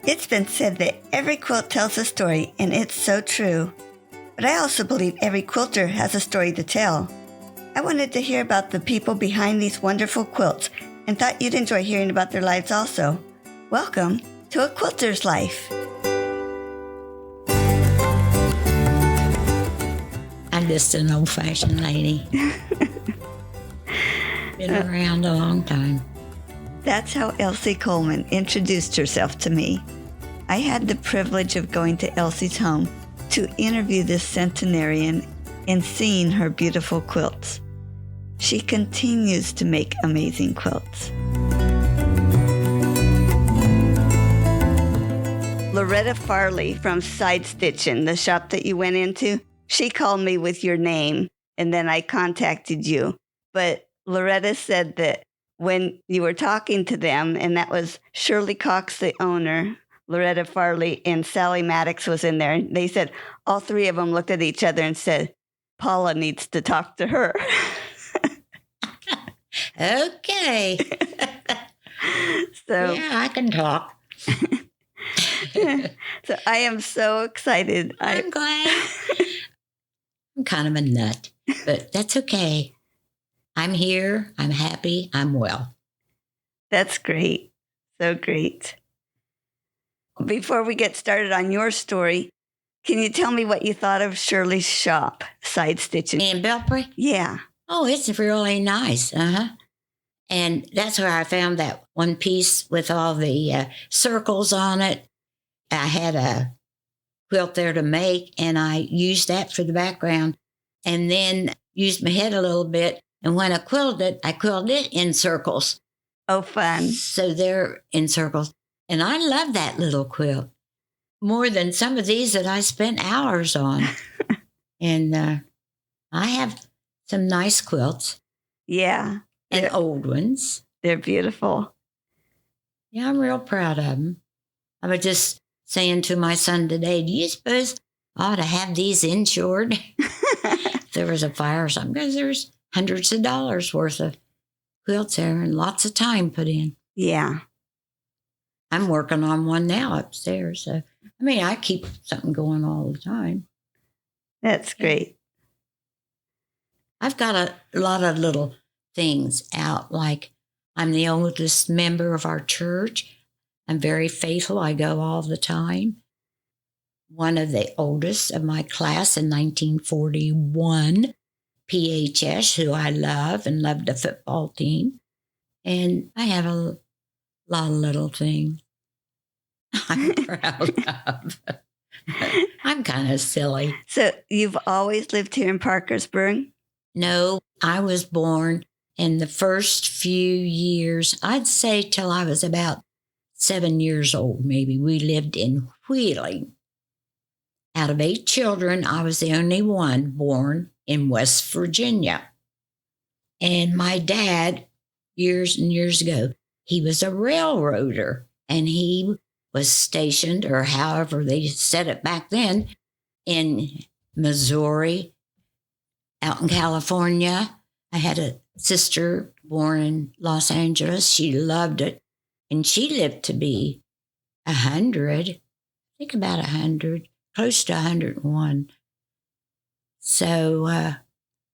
It's been said that every quilt tells a story, and it's so true. But I also believe every quilter has a story to tell. I wanted to hear about the people behind these wonderful quilts and thought you'd enjoy hearing about their lives also. Welcome to A Quilter's Life. I'm just an old-fashioned lady. Been around a long time. That's how Elsie Coleman introduced herself to me. I had the privilege of going to Elsie's home to interview this centenarian and seeing her beautiful quilts. She continues to make amazing quilts. Loretta Farley from Stitchin, the shop that you went into, she called me with your name, and then I contacted you. But Loretta said that when you were talking to them, and that was Shirley Cox, the owner, Loretta Farley, and Sally Maddox was in there. And they said all three of them looked at each other and said, Paula needs to talk to her. Okay. So yeah, I can talk. So I am so excited. I'm glad. I'm kind of a nut, but that's okay. I'm here. I'm happy. I'm well. That's great. So great. Before we get started on your story, can you tell me what you thought of Shirley's shop, Stitchin? In Belpre? Yeah. Oh, it's really nice. And that's where I found that one piece with all the circles on it. I had a quilt there to make, and I used that for the background, and then used my head a little bit. And when I quilted it in circles. Oh, fun. So they're in circles. And I love that little quilt more than some of these that I spent hours on. And I have some nice quilts. Yeah. And old ones. They're beautiful. Yeah, I'm real proud of them. I was just saying to my son today, do you suppose I ought to have these insured? If there was a fire or something, because there's hundreds of dollars worth of quilts there and lots of time put in. Yeah. I'm working on one now upstairs. So, I mean, I keep something going all the time. That's great. I've got a lot of little things out, like I'm the oldest member of our church. I'm very faithful. I go all the time. One of the oldest of my class in 1941, PHS, who I love and loved the football team. And I have a lot of little things I'm proud of. I'm kind of silly. So you've always lived here in Parkersburg? No, I was born in the first few years, I'd say till I was about 7 years old, maybe. We lived in Wheeling. Out of 8 children, I was the only one born in West Virginia. And my dad, years and years ago, he was a railroader, and he was stationed, or however they said it back then, in Missouri, out in California. I had a sister born in Los Angeles. She loved it, and she lived to be 100, I think about 100, close to 101. So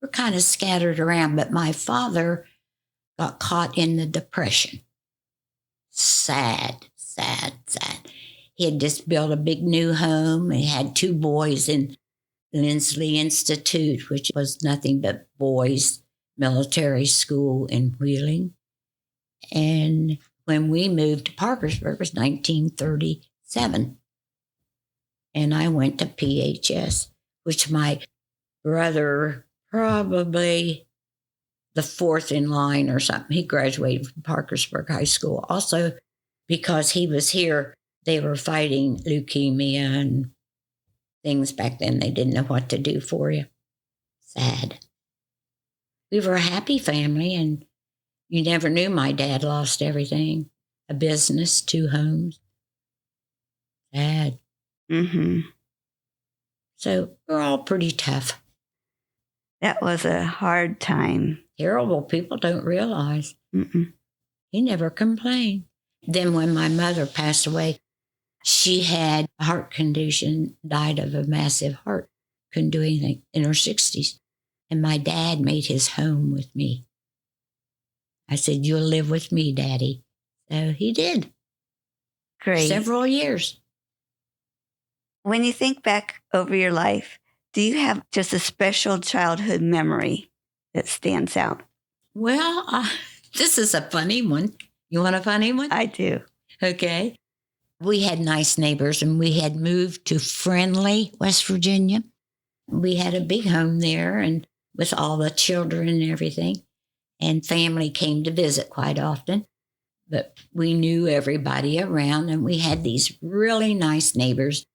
we're kind of scattered around, but my father got caught in the Depression. Sad, sad, sad. He had just built a big new home. He had 2 boys in Lindsley Institute, which was nothing but boys' military school in Wheeling. And when we moved to Parkersburg, it was 1937. And I went to PHS, which my brother, probably the 4th in line or something, he graduated from Parkersburg High School. Also, because he was here, they were fighting leukemia and things back then. They didn't know what to do for you. Sad. We were a happy family, and you never knew my dad lost everything. A business, 2 homes. Sad. Mm-hmm. So we're all pretty tough. That was a hard time. Terrible. People don't realize. Mm-mm. He never complained. Then when my mother passed away, She had a heart condition, died of a massive heart, couldn't do anything in her 60s. And my dad made his home with me. I said, "You'll live with me, Daddy." So he did. Great. Several years. When you think back over your life, do you have just a special childhood memory that stands out? Well, this is a funny one. You want a funny one? I do. Okay. We had nice neighbors, and we had moved to Friendly, West Virginia. We had a big home there, and with all the children and everything. And family came to visit quite often. But we knew everybody around, and we had these really nice neighbors.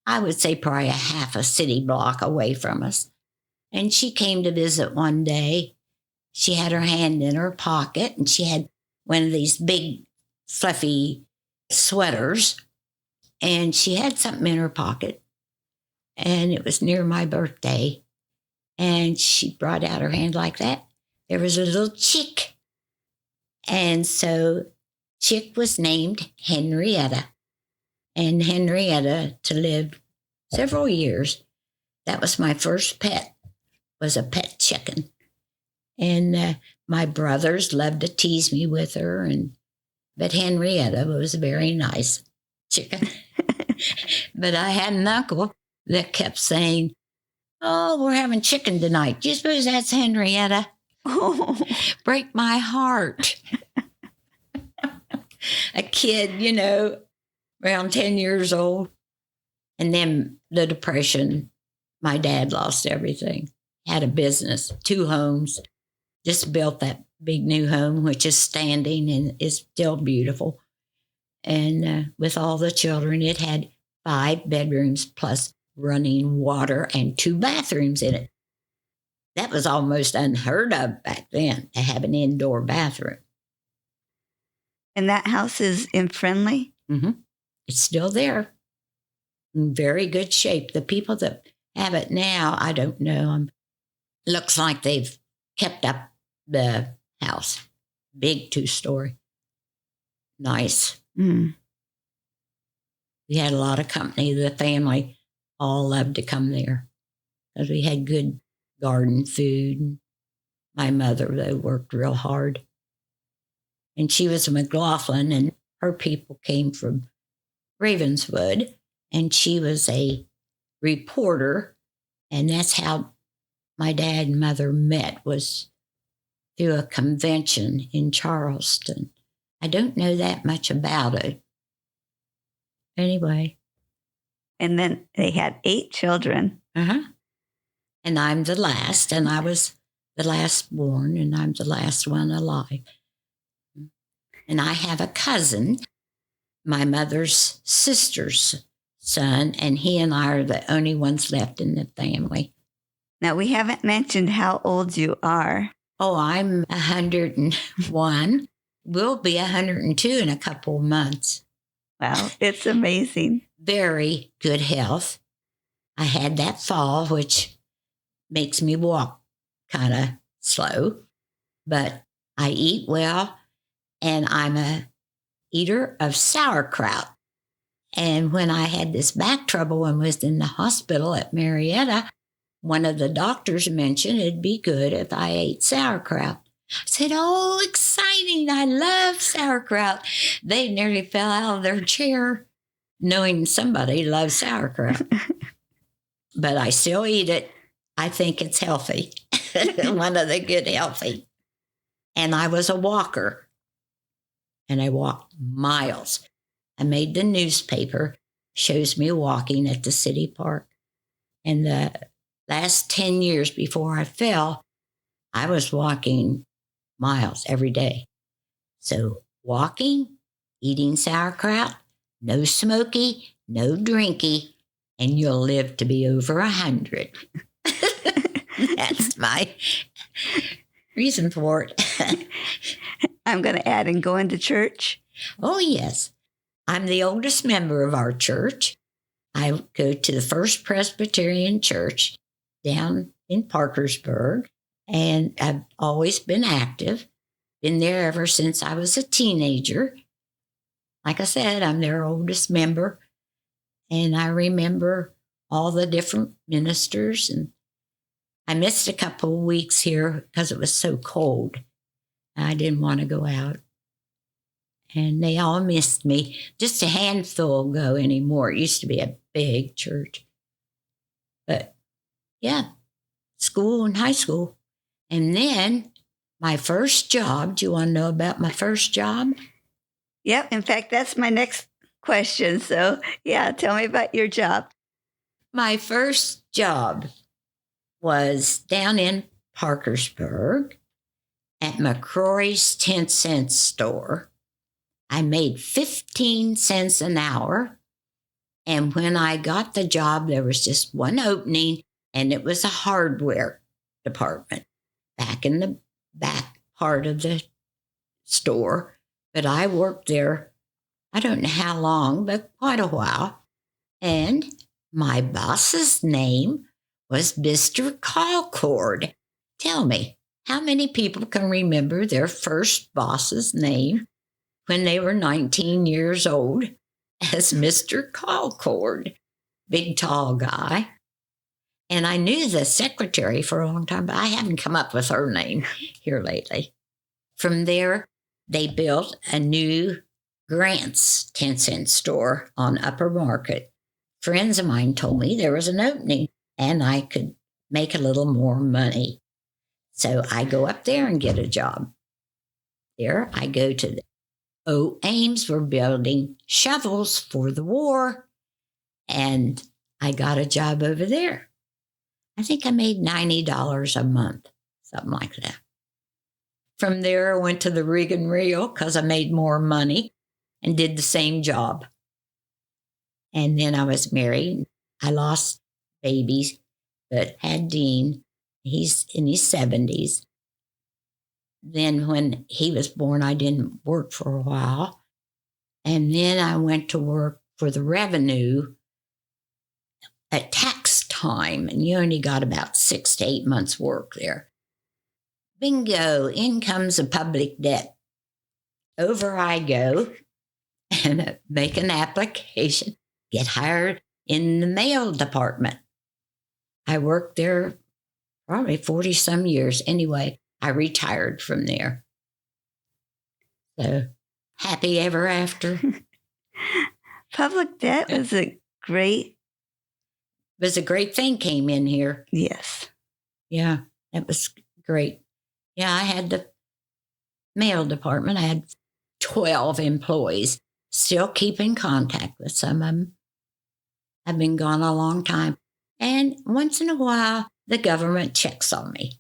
I would say probably a half a city block away from us. And she came to visit one day. She had her hand in her pocket, and she had one of these big, fluffy sweaters. And she had something in her pocket. And it was near my birthday. And she brought out her hand like that. There was a little chick. And so chick was named Henrietta. And Henrietta to live several years. That was my first pet, was a pet chicken. And my brothers loved to tease me with her. But Henrietta was a very nice chicken. But I had an uncle that kept saying, "Oh, we're having chicken tonight. Do you suppose that's Henrietta?" Oh. Break my heart. A kid, around 10 years old. And then the Depression, my dad lost everything. Had a business, 2 homes, just built that big new home, which is standing and is still beautiful. And with all the children, it had 5 bedrooms plus running water and 2 bathrooms in it. That was almost unheard of back then, to have an indoor bathroom. And that house is in Friendly? Mm-hmm. It's still there. In very good shape. The people that have it now, I don't know. Looks like they've kept up the house. Big 2-story. Nice. Mm. We had a lot of company. The family all loved to come there because we had good garden food. My mother, though, worked real hard. And she was a McLaughlin, and her people came from Ravenswood, and she was a reporter. And that's how my dad and mother met, was through a convention in Charleston. I don't know that much about it. Anyway. And then they had 8 children. Uh-huh. And I'm the last, and I was the last born, and I'm the last one alive. And I have a cousin, my mother's sister's son, and he and I are the only ones left in the family. Now, we haven't mentioned how old you are. Oh, I'm 101. We'll be 102 in a couple of months. Wow, it's amazing. Very good health. I had that fall, which makes me walk kind of slow, but I eat well, and I'm a eater of sauerkraut. And when I had this back trouble and was in the hospital at Marietta, one of the doctors mentioned it'd be good if I ate sauerkraut. I said, "Oh, exciting. I love sauerkraut." They nearly fell out of their chair knowing somebody loves sauerkraut. But I still eat it. I think it's healthy. One of the good healthy. And I was a walker. And I walked miles. I made the newspaper, shows me walking at the city park. And the last 10 years before I fell, I was walking miles every day. So walking, eating sauerkraut, no smoky, no drinky, and you'll live to be over 100. That's my reason for it. I'm going to add, and going to church. Oh, yes. I'm the oldest member of our church. I go to the First Presbyterian Church down in Parkersburg, and I've always been active. Been there ever since I was a teenager. Like I said, I'm their oldest member. And I remember all the different ministers. And I missed a couple of weeks here because it was so cold. I didn't want to go out. And they all missed me. Just a handful go anymore. It used to be a big church. But yeah, school and high school. And then my first job, do you want to know about my first job? Yep. In fact, that's my next question. So, yeah, tell me about your job. My first job was down in Parkersburg at McCrory's 10-cent store. I made 15 cents an hour. And when I got the job, there was just one opening, and it was a hardware department back in the back part of the store. But I worked there, I don't know how long, but quite a while. And my boss's name was Mr. Calcord. Tell me, how many people can remember their first boss's name when they were 19 years old as Mr. Calcord? Big, tall guy. And I knew the secretary for a long time, but I haven't come up with her name here lately. From there, they built a new Grant's 10-cent store on Upper Market. Friends of mine told me there was an opening and I could make a little more money. So I go up there and get a job. There I go to Ames were building shovels for the war, and I got a job over there. I think I made $90 a month, something like that. From there, I went to the rig and reel because I made more money and did the same job. And then I was married. I lost babies, but had Dean. He's in his 70s. Then when he was born, I didn't work for a while. And then I went to work for the revenue at tax time. And you only got about 6 to 8 months work there. Bingo, in comes a public debt. Over I go and make an application, get hired in the mail department. I worked there probably 40 some years. Anyway, I retired from there. So happy ever after. Public debt was a great thing came in here. Yes. Yeah, it was great. Yeah, I had the mail department. I had 12 employees. Still keep in contact with some of them. I've been gone a long time. And once in a while, the government checks on me.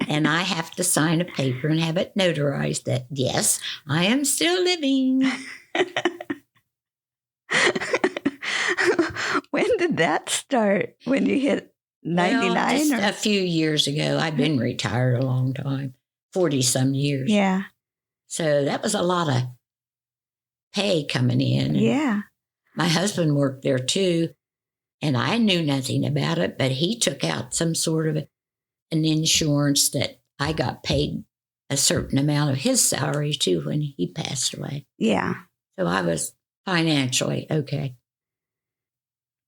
And I have to sign a paper and have it notarized that, yes, I am still living. When did that start? When you hit 99? Well, just a few years ago. I've been retired a long time, 40 some years. Yeah. So that was a lot of pay coming in. Yeah. My husband worked there too. And I knew nothing about it, but he took out some sort of an insurance that I got paid a certain amount of his salary too when he passed away. Yeah. So I was financially okay.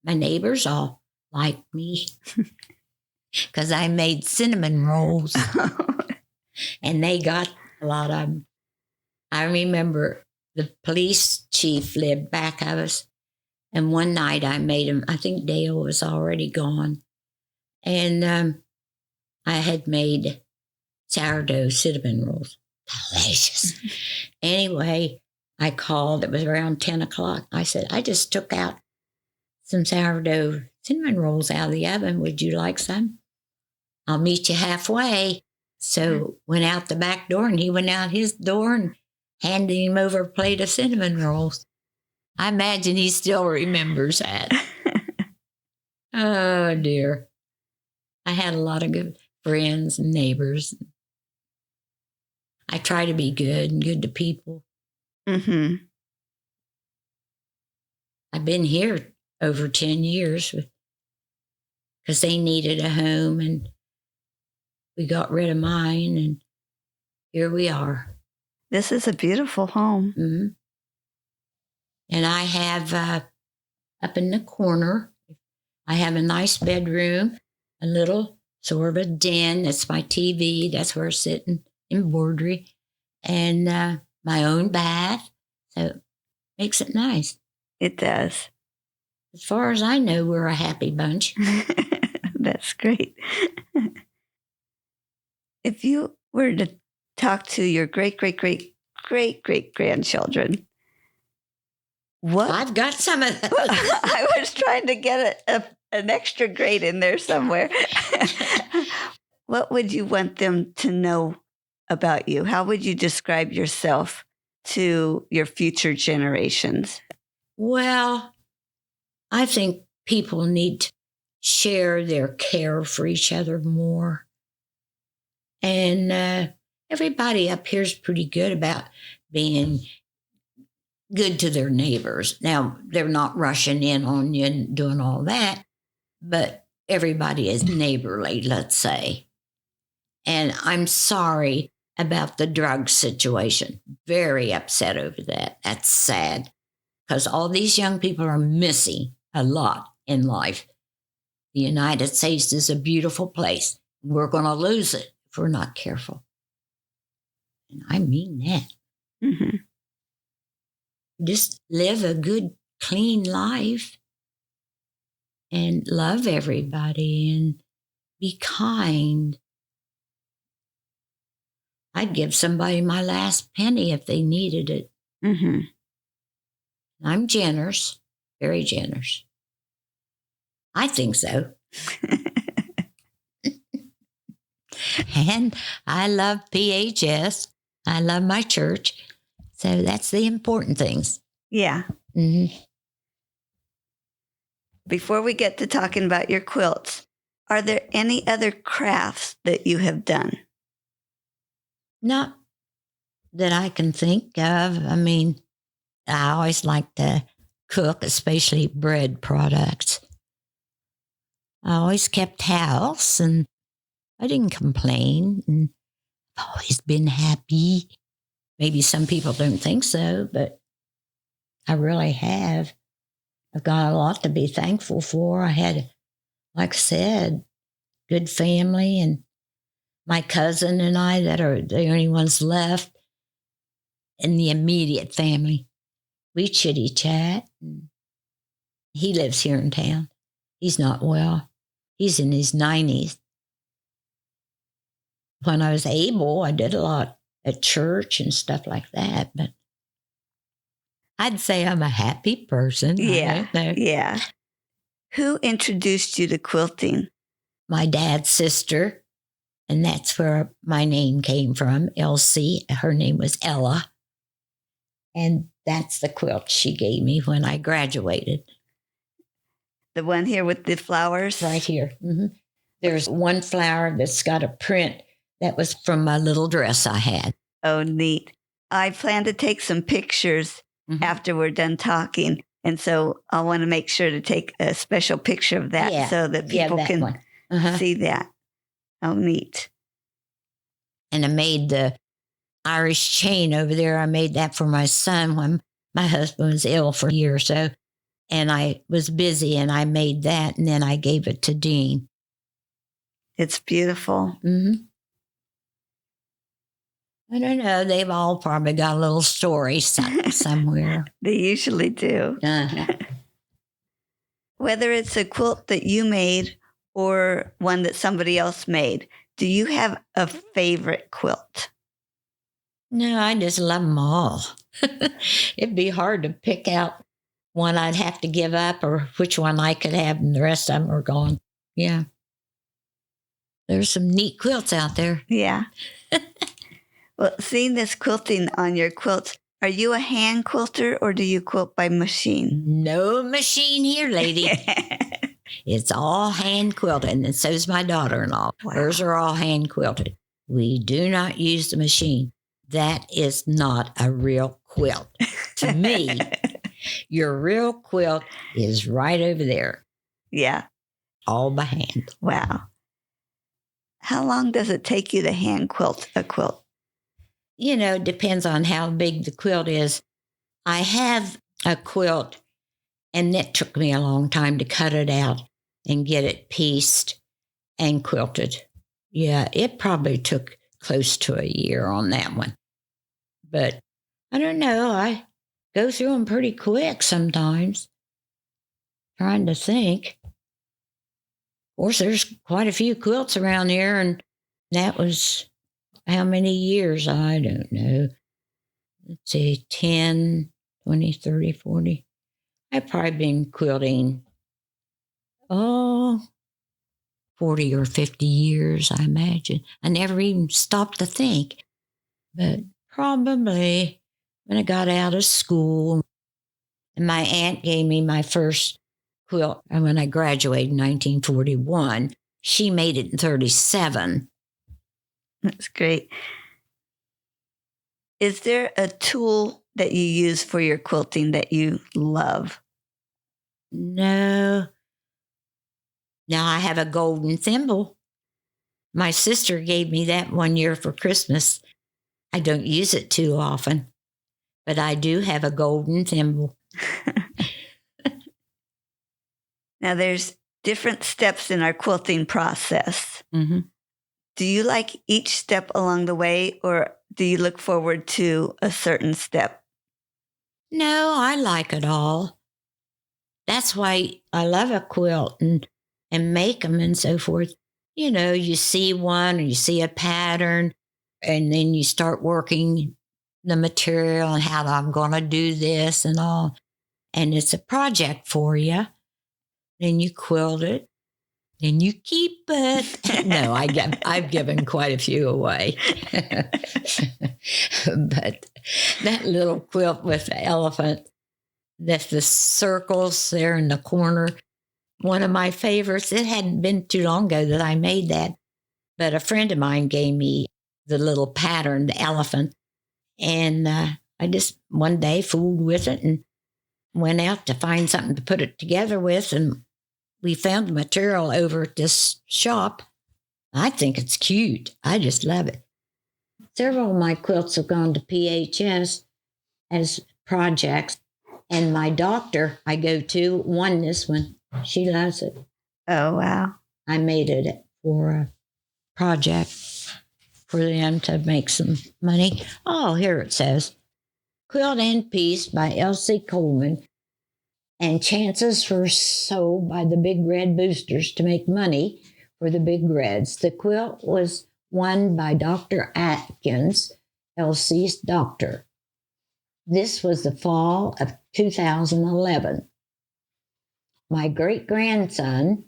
My neighbors all liked me because I made cinnamon rolls and they got a lot of them. I remember the police chief lived back of us. And one night I made him, I think Dale was already gone. And I had made sourdough cinnamon rolls. Delicious. Anyway, I called. It was around 10 o'clock. I said, I just took out some sourdough cinnamon rolls out of the oven. Would you like some? I'll meet you halfway. So went out the back door and he went out his door and handed him over a plate of cinnamon rolls. I imagine he still remembers that. Oh, dear. I had a lot of good friends and neighbors. I try to be good and good to people. Mm-hmm. I've been here over 10 years because they needed a home and we got rid of mine and here we are. This is a beautiful home. Mm-hmm. And I have up in the corner. I have a nice bedroom, a little sort of a den. That's my TV. That's where I sit and embroidery, and my own bath. So it makes it nice. It does. As far as I know, we're a happy bunch. That's great. If you were to talk to your great grandchildren, what? I've got some of those. I was trying to get an extra grade in there somewhere. What would you want them to know about you? How would you describe yourself to your future generations? Well, I think people need to share their care for each other more. And everybody up here is pretty good about being good to their neighbors. Now, they're not rushing in on you and doing all that, but everybody is neighborly, let's say. And I'm sorry about the drug situation. Very upset over that. That's sad, because all these young people are missing a lot in life. The United States is a beautiful place. We're going to lose it if we're not careful. And I mean that. Mm-hmm. Just live a good, clean life and love everybody and be kind. I'd give somebody my last penny if they needed it. Mm-hmm. I'm generous, very generous. I think so. And I love PHS. I love my church. So that's the important things. Yeah. Mm-hmm. Before we get to talking about your quilts, are there any other crafts that you have done? Not that I can think of. I mean, I always like to cook, especially bread products. I always kept house and I didn't complain, and I've always been happy. Maybe some people don't think so, but I really have. I've got a lot to be thankful for. I had, like I said, good family, and my cousin and I that are the only ones left in the immediate family. We chitty chat. He lives here in town. He's not well. He's in his 90s. When I was able, I did a lot at church and stuff like that, but I'd say I'm a happy person. Yeah. Yeah. Who introduced you to quilting? My dad's sister, and that's where my name came from, Elsie. Her name was Ella. And that's the quilt she gave me when I graduated. The one here with the flowers? Right here. Mm-hmm. There's one flower that's got a print that was from my little dress I had. Oh, neat. I plan to take some pictures after we're done talking. And so I want to make sure to take a special picture of that so that people that can see that. Oh, neat. And I made the Irish chain over there. I made that for my son when my husband was ill for a year or so. And I was busy and I made that, and then I gave it to Dean. It's beautiful. Mm-hmm. I don't know. They've all probably got a little story somewhere. They usually do. Uh-huh. Whether it's a quilt that you made or one that somebody else made, do you have a favorite quilt? No, I just love them all. It'd be hard to pick out one I'd have to give up or which one I could have, and the rest of them are gone. Yeah. There's some neat quilts out there. Yeah. Well, seeing this quilting on your quilts, are you a hand quilter or do you quilt by machine? No machine here, lady. It's all hand quilted, and so's my daughter-in-law. Wow. Hers are all hand quilted. We do not use the machine. That is not a real quilt. To me, your real quilt is right over there. Yeah. All by hand. Wow. How long does it take you to hand quilt a quilt? You know, it depends on how big the quilt is. I have a quilt And it took me a long time to cut it out and get it pieced and quilted. Yeah, it probably took close to a year on that one. But I don't know. I go through them pretty quick sometimes. Trying to think. Of course, there's quite a few quilts around here, and that was how many years? I don't know. Let's see, 10, 20, 30, 40. I've probably been quilting, 40 or 50 years, I imagine. I never even stopped to think. But probably when I got out of school, and my aunt gave me my first quilt when I graduated in 1941. She made it in 37. That's great. Is there a tool that you use for your quilting that you love? No. Now I have a golden thimble. My sister gave me that one year for Christmas. I don't use it too often, but I do have a golden thimble. Now, there's different steps in our quilting process. Mm-hmm. Do you like each step along the way, or do you look forward to a certain step? No, I like it all. That's why I love a quilt and make them and so forth. You know, you see one or you see a pattern, and then you start working the material and how I'm going to do this and all. And it's a project for you. Then you quilt it. Then you keep it. No, I've given quite a few away. But that little quilt with the elephant, that's the circles there in the corner, one of my favorites. It hadn't been too long ago that I made that, but a friend of mine gave me the little pattern, the elephant, and I just one day fooled with it and went out to find something to put it together with, and we found the material over at this shop. I think it's cute. I just love it. Several of my quilts have gone to PHS as projects, and my doctor I go to won this one. She loves it. Oh, wow. I made it for a project for them to make some money. Oh, here it says, Quilt and Piece by Elsie Coleman, and chances were sold by the Big Red Boosters to make money for the Big Reds. The quilt was won by Dr. Atkins, Elsie's doctor. This was the fall of 2011. My great-grandson,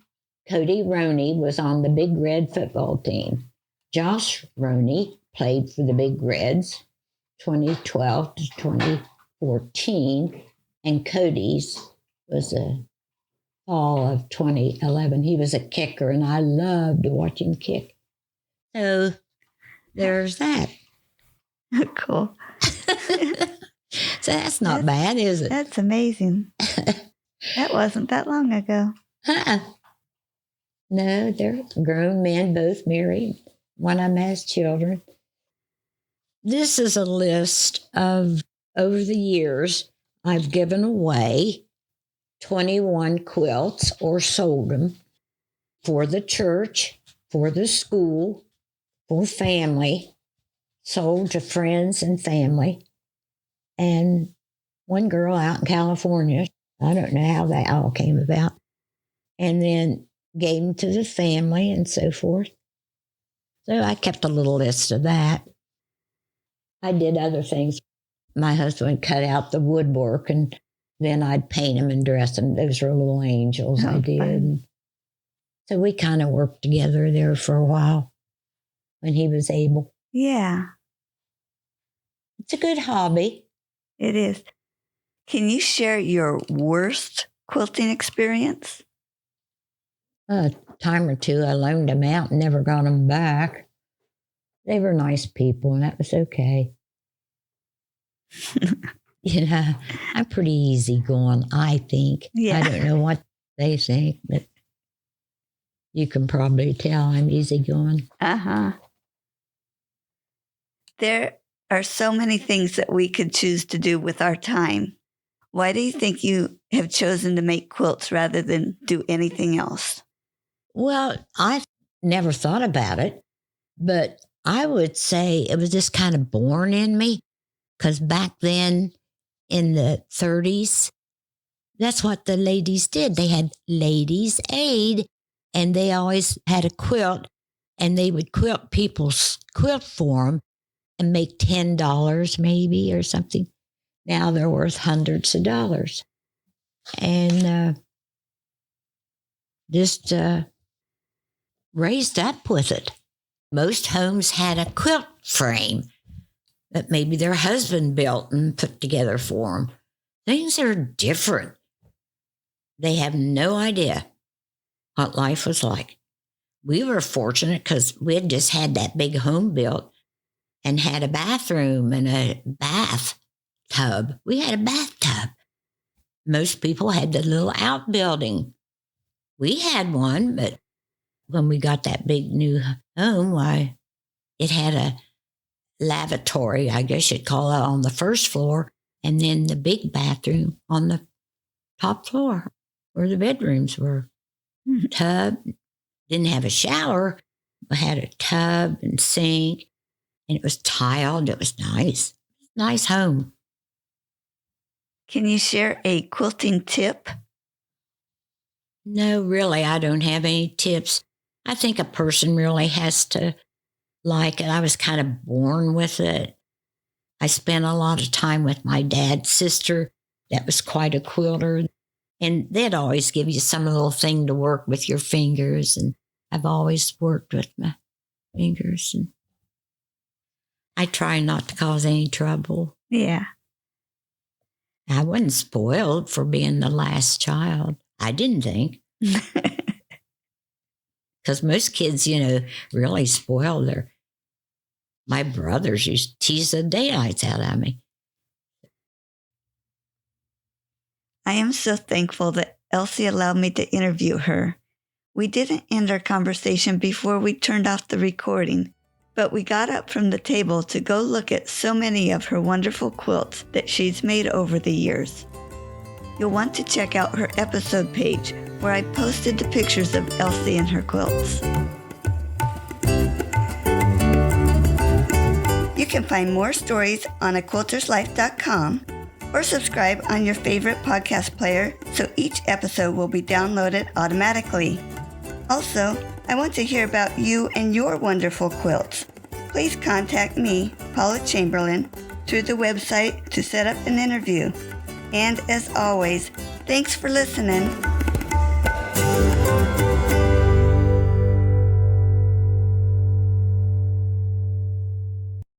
Cody Roney, was on the Big Red football team. Josh Roney played for the Big Reds 2012 to 2014, and Cody's was the fall of 2011. He was a kicker, and I loved to watch him kick. So there's that. Cool. So that's not bad, is it? That's amazing. That wasn't that long ago. No, they're grown men, both married. One of them has children. This is a list of, over the years, I've given away 21 quilts or sold them for the church, for the school, for family, sold to friends and family. And one girl out in California, I don't know how that all came about, and then gave them to the family and so forth. So I kept a little list of that. I did other things. My husband cut out the woodwork, and then I'd paint them and dress them. Those were little angels I did. Fun. So we kind of worked together there for a while when he was able. Yeah. It's a good hobby. It is. Can you share your worst quilting experience? A time or two I loaned them out and never got them back. They were nice people, and that was okay. You know, I'm pretty easygoing, I think. Yeah. I don't know what they think, but you can probably tell I'm easygoing. Uh-huh. There are so many things that we could choose to do with our time. Why do you think you have chosen to make quilts rather than do anything else? Well, I never thought about it, but I would say it was just kind of born in me because back then in the 30s, that's what the ladies did. They had ladies' aid and they always had a quilt and they would quilt people's quilt for them and make $10 maybe or something. Now they're worth hundreds of dollars. And just raised up with it. Most homes had a quilt frame that maybe their husband built and put together for them. Things are different. They have no idea what life was like. We were fortunate because we had just had that big home built and had a bathroom and a bathtub. We had a bathtub. Most people had the little outbuilding. We had one, but when we got that big new home, why, it had a lavatory, I guess you'd call it, on the first floor, and then the big bathroom on the top floor where the bedrooms were. Tub, didn't have a shower, but had a tub and sink, and it was tiled. It was nice. Nice home. Can you share a quilting tip? No, really, I don't have any tips. I think a person really has to like it. I was kind of born with it. I spent a lot of time with my dad's sister that was quite a quilter. And they'd always give you some little thing to work with your fingers. And I've always worked with my fingers. And I try not to cause any trouble. Yeah. I wasn't spoiled for being the last child. I didn't think. Because most kids, really spoil my brothers used to tease the daylights out of me. I am so thankful that Elsie allowed me to interview her. We didn't end our conversation before we turned off the recording, but we got up from the table to go look at so many of her wonderful quilts that she's made over the years. You'll want to check out her episode page where I posted the pictures of Elsie and her quilts. You can find more stories on aquilterslife.com or subscribe on your favorite podcast player so each episode will be downloaded automatically. Also, I want to hear about you and your wonderful quilts. Please contact me, Paula Chamberlain, through the website to set up an interview. And as always, thanks for listening.